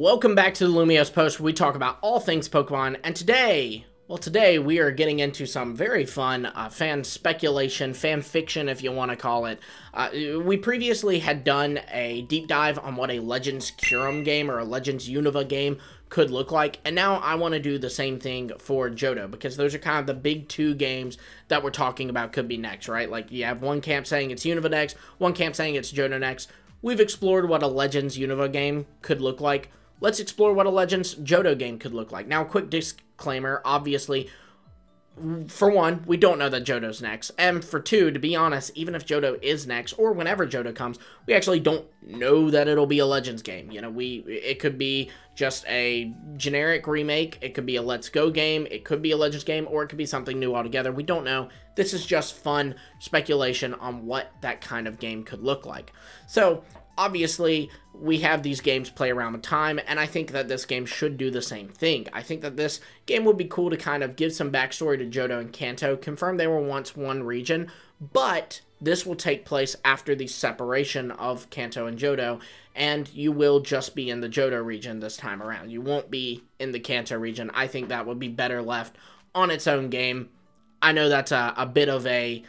Welcome back to the Lumiose Post, where we talk about all things Pokemon, and today we are getting into some very fun fan speculation, fan fiction, if you want to call it. We previously had done a deep dive on what a Legends Kyurem game or a Legends Unova game could look like, and now I want to do the same thing for Johto, because those are kind of the big two games that we're talking about could be next, right? Like, you have one camp saying it's Unova next, one camp saying it's Johto next. We've explored what a Legends Unova game could look like. Let's explore what a Legends Johto game could look like. Now, quick disclaimer, obviously, for one, we don't know that Johto's next, and for two, to be honest, even if Johto is next, or whenever Johto comes, we actually don't know that it'll be a Legends game. You know, it could be just a generic remake, it could be a Let's Go game, it could be a Legends game, or it could be something new altogether. We don't know. This is just fun speculation on what that kind of game could look like. So, obviously, we have these games play around with time, and I think that this game should do the same thing. I think that this game would be cool to kind of give some backstory to Johto and Kanto, confirm they were once one region, but this will take place after the separation of Kanto and Johto, and you will just be in the Johto region this time around. You won't be in the Kanto region. I think that would be better left on its own game. I know that's a bit of a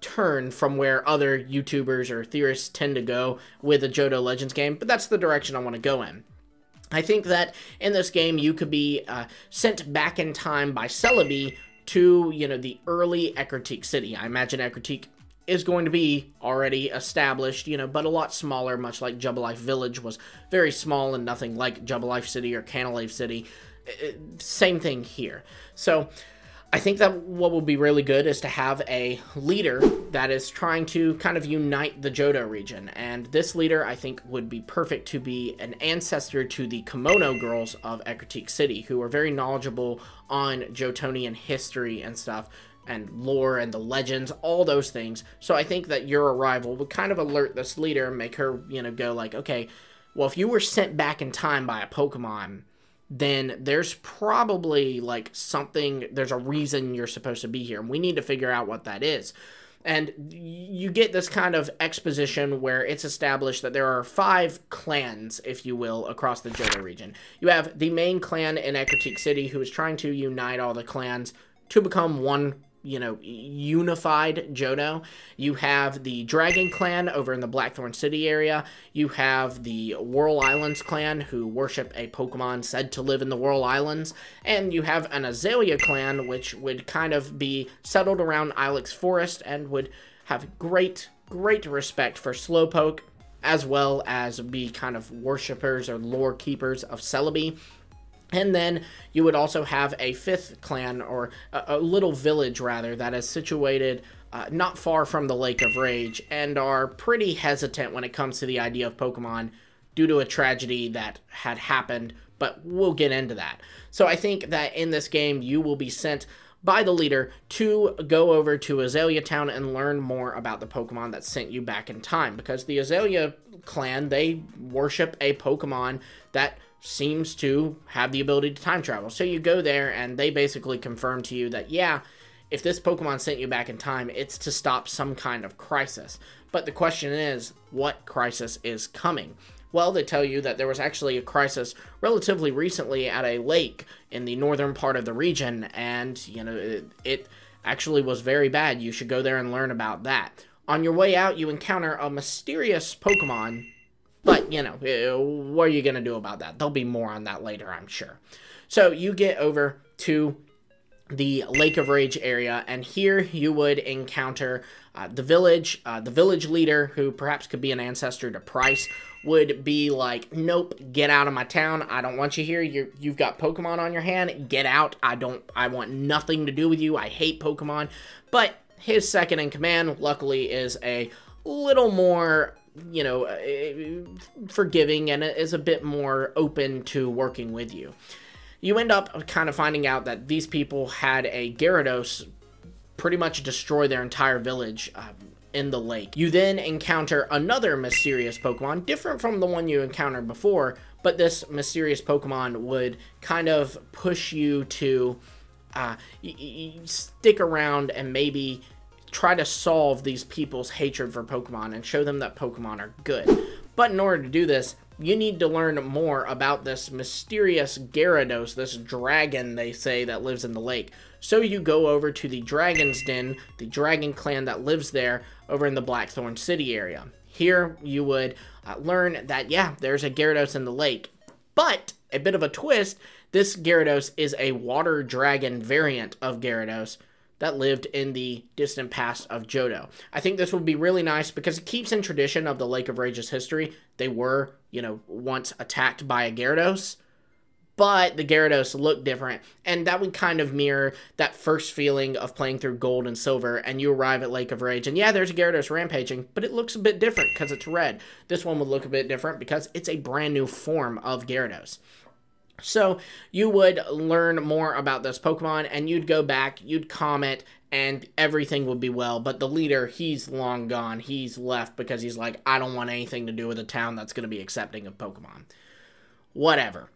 turn from where other YouTubers or theorists tend to go with a Johto Legends game, but that's the direction I want to go in. I think that in this game, you could be sent back in time by Celebi to, you know, the early Ecruteak City. I imagine Ecruteak is going to be already established, you know, but a lot smaller, much like Jubilife Village was very small and nothing like Jubilife City or Canalave City. Same thing here. So I think that what will be really good is to have a leader that is trying to kind of unite the Johto region, and this leader I think would be perfect to be an ancestor to the Kimono girls of Ecruteak City, who are very knowledgeable on Johtonian history and stuff, and lore and the legends, all those things. So I think that your arrival would kind of alert this leader and make her, you know, go like, okay, well, if you were sent back in time by a Pokemon, then there's probably, like, something, there's a reason you're supposed to be here, and we need to figure out what that is. And you get this kind of exposition where it's established that there are 5 clans, if you will, across the Johto region. You have the main clan in Ecruteak City, who is trying to unite all the clans to become one, you know, unified Johto. You have the Dragon Clan over in the Blackthorn City area. You have the Whirl Islands clan, who worship a Pokemon said to live in the Whirl Islands. And you have an Azalea clan, which would kind of be settled around Ilex Forest and would have great respect for Slowpoke, as well as be kind of worshippers or lore keepers of Celebi. And then you would also have a 5th clan, or a little village rather, that is situated not far from the Lake of Rage, and are pretty hesitant when it comes to the idea of Pokemon due to a tragedy that had happened, but we'll get into that. So I think that in this game you will be sent by the leader to go over to Azalea Town and learn more about the Pokemon that sent you back in time, because the Azalea clan, they worship a Pokemon that seems to have the ability to time travel. So you go there and they basically confirm to you that, yeah, if this Pokemon sent you back in time, it's to stop some kind of crisis. But the question is, what crisis is coming? Well, they tell you that there was actually a crisis relatively recently at a lake in the northern part of the region, and, you know, it actually was very bad. You should go there and learn about that. On your way out, you encounter a mysterious Pokemon, but, you know, what are you going to do about that? There'll be more on that later, I'm sure. So you get over to the Lake of Rage area, and here you would encounter the village leader, who perhaps could be an ancestor to Price, would be like, nope, get out of my town. I don't want you here. You've got Pokemon on your hand. Get out. I want nothing to do with you. I hate Pokemon. But his second in command, luckily, is a little more, you know, forgiving, and is a bit more open to working with you. You end up kind of finding out that these people had a Gyarados pretty much destroy their entire village in the lake. You then encounter another mysterious Pokemon, different from the one you encountered before, but this mysterious Pokemon would kind of push you to stick around and maybe try to solve these people's hatred for Pokemon and show them that Pokemon are good. But in order to do this, you need to learn more about this mysterious Gyarados, this dragon they say that lives in the lake. So you go over to the Dragon's Den, the dragon clan that lives there over in the Blackthorn City area. Here you would learn that, yeah, there's a Gyarados in the lake, but a bit of a twist, this Gyarados is a water dragon variant of Gyarados that lived in the distant past of Johto. I think this would be really nice because it keeps in tradition of the Lake of Rage's history. They were, you know, once attacked by a Gyarados, but the Gyarados looked different, and that would kind of mirror that first feeling of playing through Gold and Silver, and you arrive at Lake of Rage, and yeah, there's a Gyarados rampaging, but it looks a bit different because it's red. This one would look a bit different because it's a brand new form of Gyarados. So you would learn more about this Pokemon, and you'd go back, you'd comment, and everything would be well. But the leader, he's long gone. He's left because he's like, I don't want anything to do with a town that's going to be accepting of Pokemon. Whatever.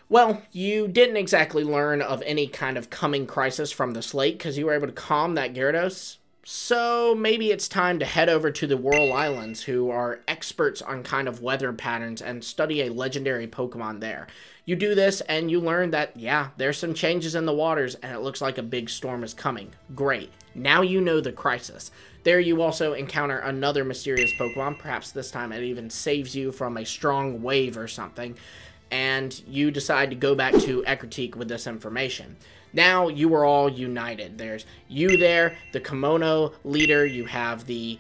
Well, you didn't exactly learn of any kind of coming crisis from this lake because you were able to calm that Gyarados. So maybe it's time to head over to the Whirl Islands, who are experts on kind of weather patterns, and study a legendary Pokemon there. You do this and you learn that, yeah, there's some changes in the waters and it looks like a big storm is coming. Great. Now you know the crisis. There you also encounter another mysterious Pokemon. Perhaps this time it even saves you from a strong wave or something. And you decide to go back to Ecruteak with this information. Now you are all united. There's you there, the Kimono leader, you have the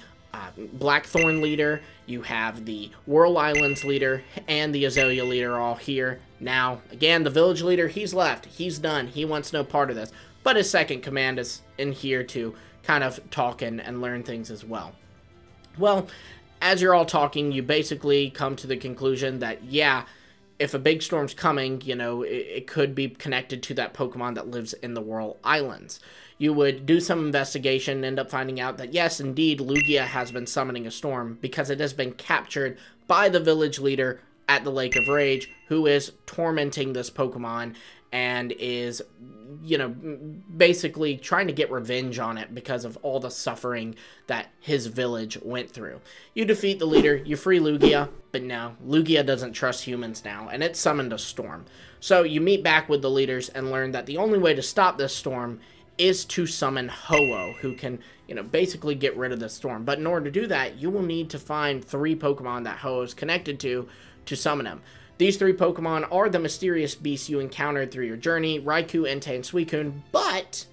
Blackthorn leader, you have the Whirl Islands leader, and the Azalea leader all here. Now, again, the village leader, he's left. He's done. He wants no part of this. But his second command is in here to kind of talk and learn things as well. Well, as you're all talking, you basically come to the conclusion that, yeah, if a big storm's coming, you know, it could be connected to that Pokemon that lives in the Whirl Islands. You would do some investigation and end up finding out that, yes, indeed, Lugia has been summoning a storm because it has been captured by the village leader at the Lake of Rage, who is tormenting this Pokemon and is, you know, basically trying to get revenge on it because of all the suffering that his village went through. You defeat the leader, you free Lugia, but no, Lugia doesn't trust humans now, and it summoned a storm. So you meet back with the leaders and learn that the only way to stop this storm is to summon Ho-Oh, who can, you know, basically get rid of the storm. But in order to do that, you will need to find 3 Pokemon that Ho-Oh is connected to summon him. These 3 Pokemon are the mysterious beasts you encountered through your journey, Raikou, Entei, and Suicune, but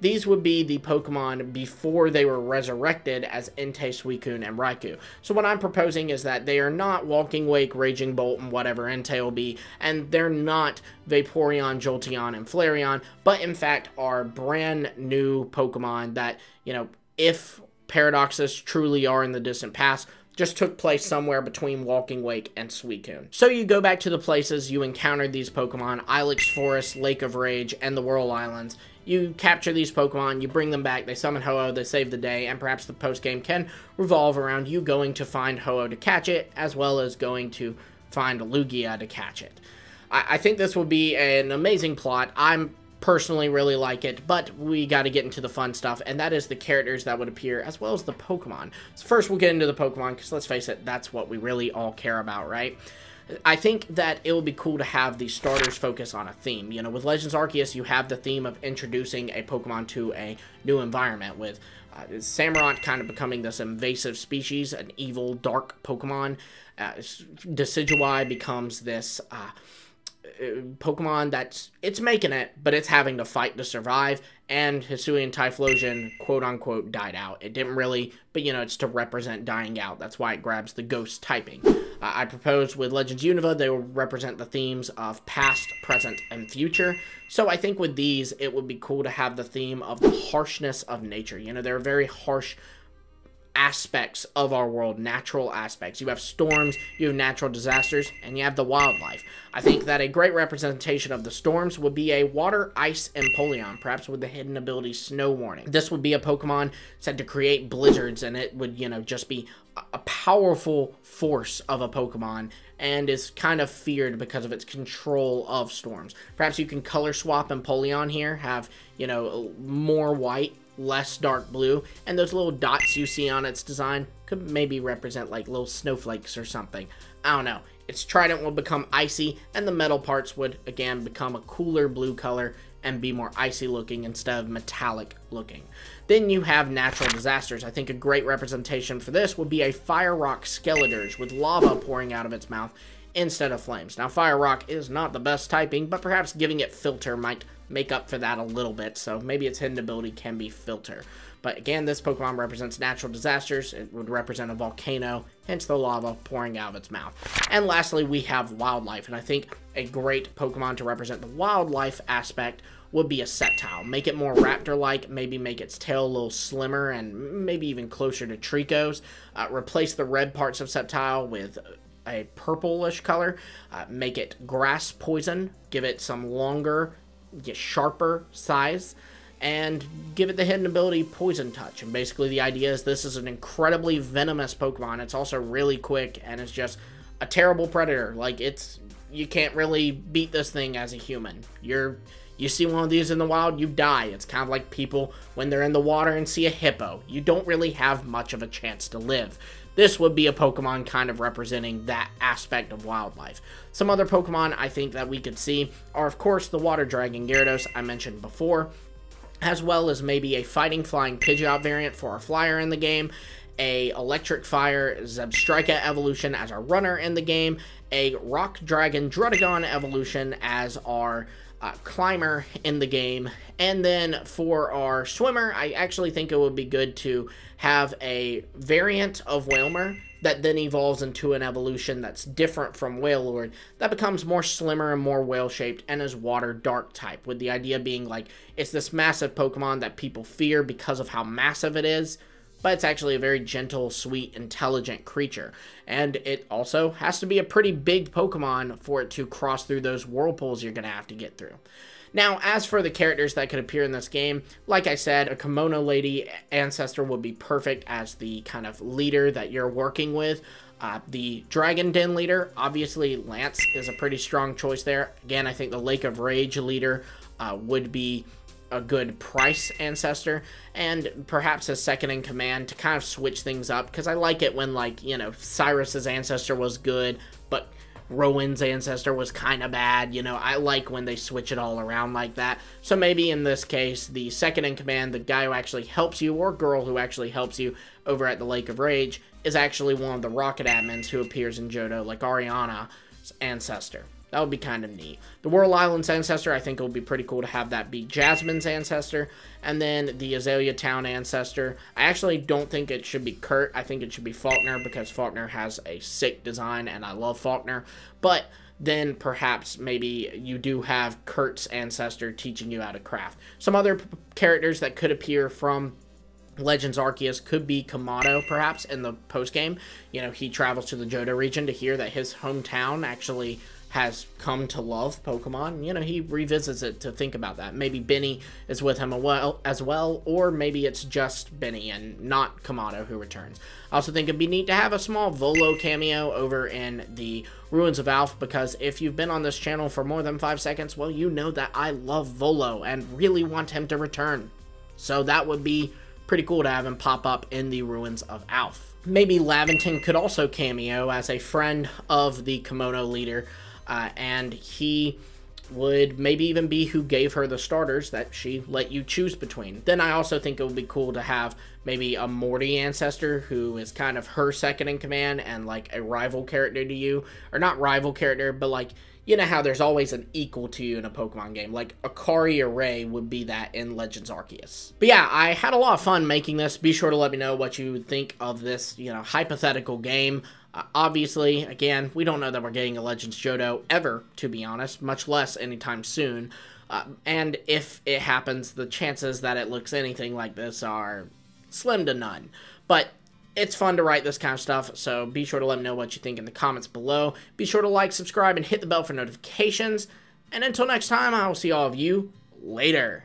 these would be the Pokemon before they were resurrected as Entei, Suicune, and Raikou. So what I'm proposing is that they are not Walking Wake, Raging Bolt, and whatever Entei will be, and they're not Vaporeon, Jolteon, and Flareon, but in fact are brand new Pokemon that, you know, if paradoxes truly are in the distant past, just took place somewhere between Walking Wake and Suicune. So you go back to the places you encountered these Pokemon, Ilex Forest, Lake of Rage, and the Whirl Islands. You capture these Pokemon, you bring them back, they summon Ho-Oh, they save the day, and perhaps the post-game can revolve around you going to find Ho-Oh to catch it, as well as going to find Lugia to catch it. I think this will be an amazing plot. I'm personally really like it, but we got to get into the fun stuff, and that is the characters that would appear as well as the Pokemon. So first we'll get into the Pokemon, because let's face it, that's what we really all care about, right? I think that it would be cool to have the starters focus on a theme. You know, with Legends Arceus, you have the theme of introducing a Pokemon to a new environment, with Samurott kind of becoming this invasive species, an evil, dark Pokemon. Decidueye becomes this Pokemon it's making it, but it's having to fight to survive, and Hisuian Typhlosion, quote-unquote, died out. It didn't really, but, you know, it's to represent dying out. That's why it grabs the ghost typing. I propose with Legends Unova, they will represent the themes of past, present, and future. So I think with these, it would be cool to have the theme of the harshness of nature. You know, they're very harsh aspects of our world, natural aspects. You have storms, you have natural disasters, and you have the wildlife. I think that a great representation of the storms would be a Water, Ice, and Empoleon, perhaps with the hidden ability Snow Warning. This would be a Pokemon said to create blizzards, and it would, you know, just be a powerful force of a Pokemon, and is kind of feared because of its control of storms. Perhaps you can color swap Empoleon here, have, you know, more white, less dark blue, and those little dots you see on its design Could maybe represent like little snowflakes or something. I don't know. Its trident will become icy, and the metal parts would, again, become a cooler blue color and be more icy looking instead of metallic looking. Then you have natural disasters. I think a great representation for this would be a fire rock Skeletors with lava pouring out of its mouth instead of flames. Now, fire rock is not the best typing, but perhaps giving it filter might make up for that a little bit, so maybe its hidden ability can be filter. But again, this Pokemon represents natural disasters. It would represent a volcano, hence the lava pouring out of its mouth. And lastly, we have wildlife, and I think a great Pokemon to represent the wildlife aspect would be a Sceptile. Make it more raptor-like, maybe make its tail a little slimmer, and maybe even closer to Trico's. Replace the red parts of Sceptile with a purplish color. Make it grass poison, give it some longer, sharper size, and give it the hidden ability Poison Touch. And basically the idea is this is an incredibly venomous Pokemon. It's also really quick, and it's just a terrible predator. Like, you can't really beat this thing as a human. You see one of these in the wild, you die. It's kind of like people when they're in the water and see a hippo. You don't really have much of a chance to live. This would be a Pokemon kind of representing that aspect of wildlife. Some other Pokemon I think that we could see are, of course, the Water Dragon Gyarados I mentioned before, as well as maybe a Fighting Flying Pidgeot variant for our flyer in the game, a Electric Fire Zebstrika evolution as our runner in the game, a Rock Dragon Druddigon evolution as our climber in the game, and then for our swimmer, I actually think it would be good to have a variant of Wailmer that then evolves into an evolution that's different from Wailord, that becomes more slimmer and more whale-shaped and is water dark type, with the idea being like it's this massive Pokemon that people fear because of how massive it is, but it's actually a very gentle, sweet, intelligent creature. And it also has to be a pretty big Pokemon for it to cross through those whirlpools you're going to have to get through. Now, as for the characters that could appear in this game, like I said, a Kimono Lady ancestor would be perfect as the kind of leader that you're working with. The Dragon Den leader, obviously Lance is a pretty strong choice there. Again, I think the Lake of Rage leader would be a good price ancestor, and perhaps a second in command to kind of switch things up, because I like it when, like, you know, Cyrus's ancestor was good, but Rowan's ancestor was kind of bad. You know, I like when they switch it all around like that. So maybe in this case, the second in command, the guy who actually helps you, or girl who actually helps you over at the Lake of Rage, is actually one of the Rocket admins who appears in Johto, like Ariana's ancestor. That would be kind of neat. The Whirl Island's ancestor, I think it would be pretty cool to have that be Jasmine's ancestor. And then the Azalea Town ancestor, I actually don't think it should be Kurt. I think it should be Faulkner, because Faulkner has a sick design, and I love Faulkner. But then perhaps maybe you do have Kurt's ancestor teaching you how to craft. Some other characters that could appear from Legends Arceus could be Kamado, perhaps, in the post-game. You know, he travels to the Johto region to hear that his hometown actually has come to love Pokemon. You know, he revisits it to think about that. Maybe Benny is with him as well, or maybe it's just Benny and not Kamado who returns. I also think it'd be neat to have a small Volo cameo over in the Ruins of Alph, because if you've been on this channel for more than 5 seconds, well, you know that I love Volo and really want him to return. So that would be pretty cool to have him pop up in the Ruins of Alph. Maybe Laventon could also cameo as a friend of the Kimono leader, and he would maybe even be who gave her the starters that she let you choose between. Then I also think it would be cool to have maybe a Morty ancestor who is kind of her second in command and like a rival character to you. Or not rival character, but like, you know how there's always an equal to you in a Pokemon game. Like Akari Array would be that in Legends Arceus. But yeah, I had a lot of fun making this. Be sure to let me know what you think of this, you know, hypothetical game. Obviously, again, we don't know that we're getting a Legends Johto ever, to be honest, much less anytime soon. And if it happens, the chances that it looks anything like this are slim to none. But it's fun to write this kind of stuff, so be sure to let me know what you think in the comments below. Be sure to like, subscribe, and hit the bell for notifications. And until next time, I will see all of you later.